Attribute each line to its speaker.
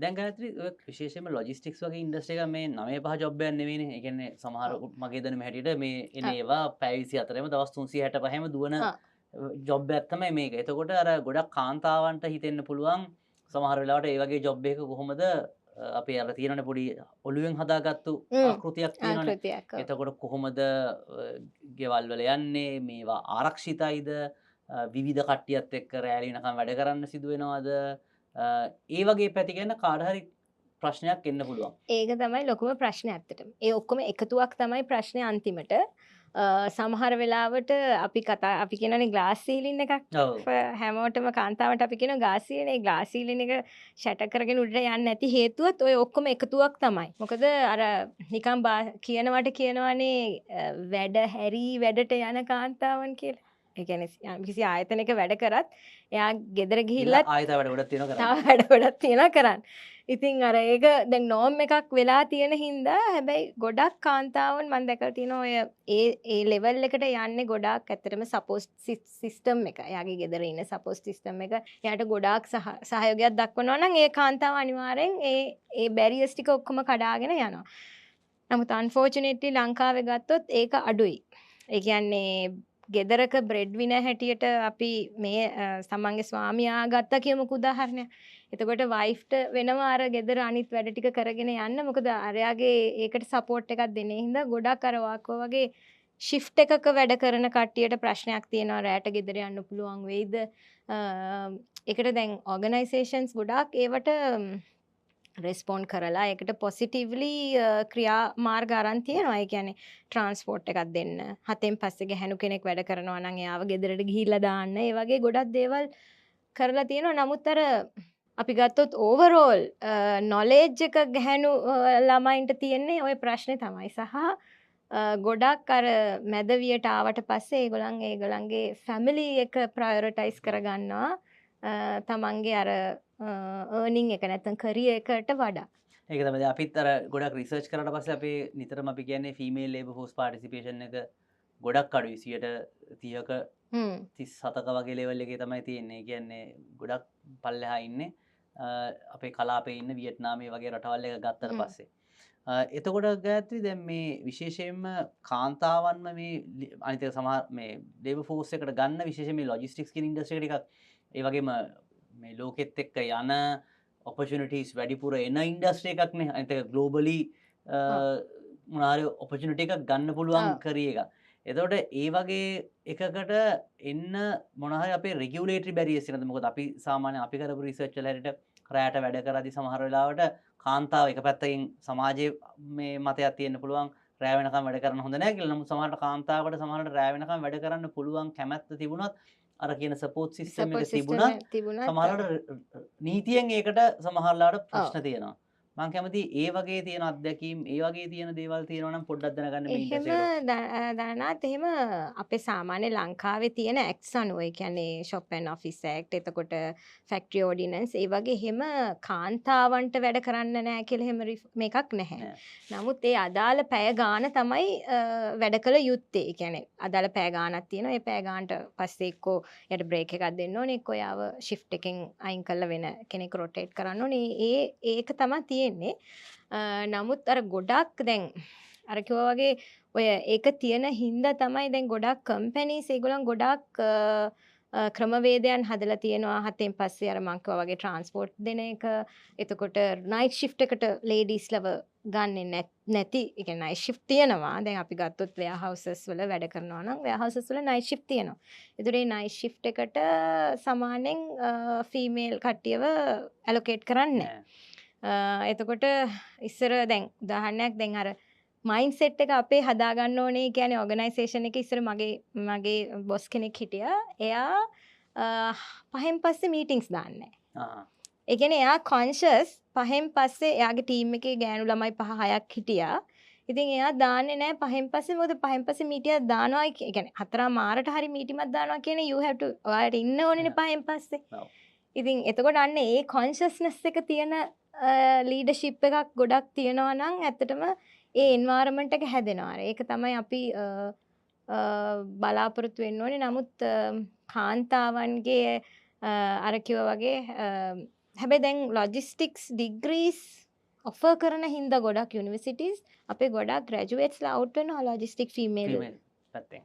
Speaker 1: දැන් ගායත්‍රි ඔය විශේෂයෙන්ම ලොජිස්ටික්ස් වගේ ඉන්ඩස්ට්‍රි එක මේ 9 5 ජොබ් එකක් නෙවෙයිනේ. ඒ කියන්නේ සමහර මගේ දැනුම හැටියට මේ එන ඒවා පැය 24ම දවස් 365ම දුවන ජොබ් එකක් තමයි මේක. එතකොට අර ගොඩක් කාන්තාවන්ට හිතෙන්න පුළුවන් සමහර වෙලාවට ඒ වගේ ජොබ් එකක කොහොමද අපේ අර තියෙනනේ පොඩි ඔළුවෙන් හදාගත්තු ආකෘතියක් තියෙනවානේ. එතකොට කොහොමද ගෙවල් වල යන්නේ? මේවා ආරක්ෂිතයිද? විවිධ කට්ටියත් එක්ක රැලි වෙනකම් වැඩ කරන්න සිදු වෙනවද? ඒ වගේ පැති ගැන කාට හරි ප්‍රශ්නයක් එන්න පුළුවන්.
Speaker 2: ඒක තමයි ලොකුම ප්‍රශ්නේ ඇත්තටම. ඒ ඔක්කොම එකතුවක් තමයි ප්‍රශ්නේ අන්තිමට. සමහර වෙලාවට අපි කියනනේ ග්ලාස් සීලින් එකක්. හැමෝටම කාන්තාවට අපි කියන ග්ලාස් සීලින්. ඒ ග්ලාස් සීලින් එක ෂැටර් කරගෙන උඩට යන්නේ නැති හේතුවත් ඔය ඔක්කොම එකතුවක් තමයි. මොකද අර නිකන් කියනවනේ වැඩ හැරි වැඩට යන කාන්තාවන් කියලා. ඒ කියන්නේ කිසි ආයතනයක වැඩ කරත් එයා ගෙදර ගිහිල්ලත්
Speaker 1: ආයෙත් වැඩ ගොඩක් තියෙනවා කරන්න.
Speaker 2: තව වැඩ ගොඩක් තියෙනවා කරන්න. ඉතින් අර ඒක දැන් නෝම් එකක් වෙලා තියෙන හින්දා හැබැයි ගොඩක් කාන්තාවන් මම දැකලා තියෙනවා ඔය ඒ ලෙවල් එකට යන්නේ ගොඩක් ඇත්තටම සපෝට් සිස්ටම් එක. එයාගේ ගෙදර ඉන්න සපෝට් සිස්ටම් එක එයාට ගොඩාක් සහයෝගයක් දක්වනවා නම් ඒ කාන්තාව අනිවාර්යෙන් ඒ බැරියර්ස් ටික ඔක්කොම කඩාගෙන යනවා. නමුත් අන්ෆෝචුනේට්ලි ලංකාවේ ගත්තොත් ඒක අඩුයි. ඒ කියන්නේ ගෙදරක බ්‍රෙඩ් විනර් හැටියට අපි මේ සමන්ගේ ස්වාමියා ගත්තා කියමුකෝ උදාහරණයක්. එතකොට වයිෆ්ට වෙනවා අර ගෙදර අනිත් වැඩ ටික කරගෙන යන්න. මොකද අරයාගේ ඒකට සපෝට් එකක් දෙන්නේ හින්දා ගොඩක් අර වාකෝ වගේ ෂිෆ්ට් එකක වැඩ කරන කට්ටියට ප්‍රශ්නයක් තියෙනවා රැට ගෙදර යන්න පුළුවන් වෙයිද? ඒකට දැන් ඕගනයිසේෂන්ස් ගොඩක් ඒවට රෙස්පොන්ඩ් කරලා ඒකට පොසිටිව්ලි ක්‍රියාමාර්ග අරන් තියෙනවා. ඒ කියන්නේ ට්‍රාන්ස්පෝර්ට් එකක් දෙන්න. 7න් පස්සේ ගැහණු කෙනෙක් වැඩ කරනවා නම් එයාව ගෙදරට ගිහිල්ලා දාන්න. ඒ වගේ ගොඩක් දේවල් කරලා තියෙනවා. නමුත් අර අපි ගත්තොත් ඕවරෝල් නොලෙජ් එක ගැහණු ළමයින්ට තියෙන්නේ ওই ප්‍රශ්නේ තමයි. සහ ගොඩක් අර මැදවියට ආවට පස්සේ ඒගොල්ලන්ගේ ෆැමිලි එක ප්‍රයොරිටයිස් කරගන්නවා. තමන්ගේ අර earning එක නැත්නම් career එකට වඩා.
Speaker 1: ඒක තමයි අපිත් අර ගොඩක් රිසර්ච් කරලා පස්සේ අපි නිතරම අපි කියන්නේ female labor force participation එක ගොඩක් අඩුයි 30ක 37ක වගේ ලෙවල් එකේ තමයි තියෙන්නේ. කියන්නේ ගොඩක් පල්ලෙහා ඉන්නේ අපේ කලාපේ ඉන්න වියට්නාමයේ වගේ රටවල් එක ගත්තට පස්සේ. එතකොට ගායත්‍රි දැන් මේ විශේෂයෙන්ම කාන්තාවන්ම මේ අනිත් සමහර මේ labor force එකට ගන්න විශේෂයෙන් මේ logistics කියන ඉන්ඩස්ට්‍රි එක ටිකක් ඒ වගේම මේ ලෝකෙත් එක්ක යන ඔපචුනිටීස් වැඩිපුර එන ඉන්ඩස්ට්‍රි එකක්නේ. අනිත් එක ග්ලෝබලි මොනාරි ඔපචුනිටි එකක් ගන්න පුළුවන් කරිය එක. එතකොට ඒ වගේ එකකට එන්න මොනහරි අපේ රෙගියුලේටරි බැරියර්ස් තියෙනවද? මොකද අපි සාමාන්‍යයෙන් අපි කරපු රිසර්ච් වල හැටියට රැයට වැඩ කරද්දී සමහර වෙලාවට කාන්තාව එක පැත්තකින් සමාජයේ මේ මතයක් තියෙන්න පුළුවන් රැය වෙනකම් වැඩ කරන්න හොඳ නැහැ කියලා. නමුත් සමහරට කාන්තාවකට සමහරට රැය වෙනකම් වැඩ කරන්න පුළුවන් කැමැත්ත තිබුණත් අර කියන සපෝට් සිස්ටම් එක තිබුණත් සමහරවිට නීතියෙන් ඒකට සමහරලාට ප්‍රශ්න තියෙනවා. මම කැමති ඒ වගේ තියෙන අත්දැකීම් ඒ වගේ තියෙන දේවල් තියෙනවා නම් පොඩ්ඩක් දැනගන්න මේ ඉන්ටර්වියු
Speaker 2: එහෙම දැනනාත් එහෙම අපේ සාමාන්‍ය ලංකාවේ තියෙන ඇක්ට්ස් අනුව ඒ කියන්නේ ෂොප් ඇන්ඩ් ඔෆිස් ඇක්ට් එතකොට ෆැක්ටරි ඕඩිනන්ස් ඒ වගේ එහෙම කාන්තාවන්ට වැඩ කරන්න නැහැ කියලා එහෙම මේකක් නැහැ. නමුත් ඒ අදාළ පැය ගාන තමයි වැඩ කළ යුත්තේ. ඒ කියන්නේ අදාළ පැය ගානක් තියෙනවා. ඒ පැය ගානට පස්සේ එක්කෝ යට බ්‍රේක් එකක් දෙන්න ඕනේ. එක්කෝ යාව ෂිෆ්ට් එකෙන් අයින් කරලා වෙන කෙනෙක් රොටේට් කරන්න ඕනේ. ඒක තමයි තියෙන්නේ. නමුත් අර ගොඩක් දැන් අර කිව්වා වගේ ඔය ඒක තියෙන හින්දා තමයි දැන් ගොඩක් කම්පැනිස් ඒගොල්ලන් ගොඩක් ක්‍රමවේදයන් හදලා තියෙනවා. 7න් පස්සේ අර මං කිව්වා වගේ ට්‍රාන්ස්පෝර්ට් දෙන එක. එතකොට නයිට් ෂිෆ්ට් එකට ලේඩීස්ලව ගන්නෙ නැති. ඒ කියන්නේ නයිට් ෂිෆ්ට් තියෙනවා. දැන් අපි ගත්තොත් වෙයාහවුසස් වල වැඩ කරනවා නම් වෙයාහවුසස් වල නයිට් ෂිෆ්ට් තියෙනවා. ඒතර ඒ නයිට් ෂිෆ්ට් එකට සමානෙන් ෆීමේල් කට්ටියව ඇලොකේට් කරන්නේ එතකොට ඉස්සර දැන් උදාහරණයක් දැන් අර මයින්ඩ් සෙට් එක අපේ හදාගන්න ඕනේ. කියන්නේ ඕගනයිසේෂන් එකේ ඉස්සර මගේ බොස් කෙනෙක් හිටියා. එයා 5න් පස්සේ මීටින්ග්ස් දාන්නේ නැහැ. ඒ කියන්නේ එයා කොන්ෂස් 5න් පස්සේ එයාගේ ටීම් එකේ ගෑනු ළමයි 5 6ක් හිටියා. ඉතින් එයා දාන්නේ නැහැ 5න් පස්සේ. මොකද 5න් පස්සේ මීටියක් දානවා. ඒ කියන්නේ 4 මාරට හරි මීටිමක් දානවා කියන්නේ you have to ඔයාලට ඉන්න ඕනේනේ 5න් පස්සේ. ඉතින් එතකොට අන්න ඒ කොන්ෂස්නස් එක තියෙන ලීඩර්ෂිප් එකක් ගොඩක් තියෙනවා නම් ඇත්තටම ඒ එන්වයරන්මන්ට් එක හැදෙනවා. ඒක තමයි අපි බලාපොරොත්තු වෙන්න ඕනේ. නමුත් කාන්තාවන්ගේ අර කිව්වා වගේ හැබැයි දැන් ලොජිස්ටික්ස් ඩිග්‍රීස් ඔෆර් කරන හින්දා ගොඩක් යුනිවර්සිටිස් අපේ ගොඩක් ග්‍රැජුවේට්ස්ලා අවුට් වෙනවා ලොජිස්ටික් ෆීමේල්
Speaker 1: ෆීමේල් පැත්තෙන්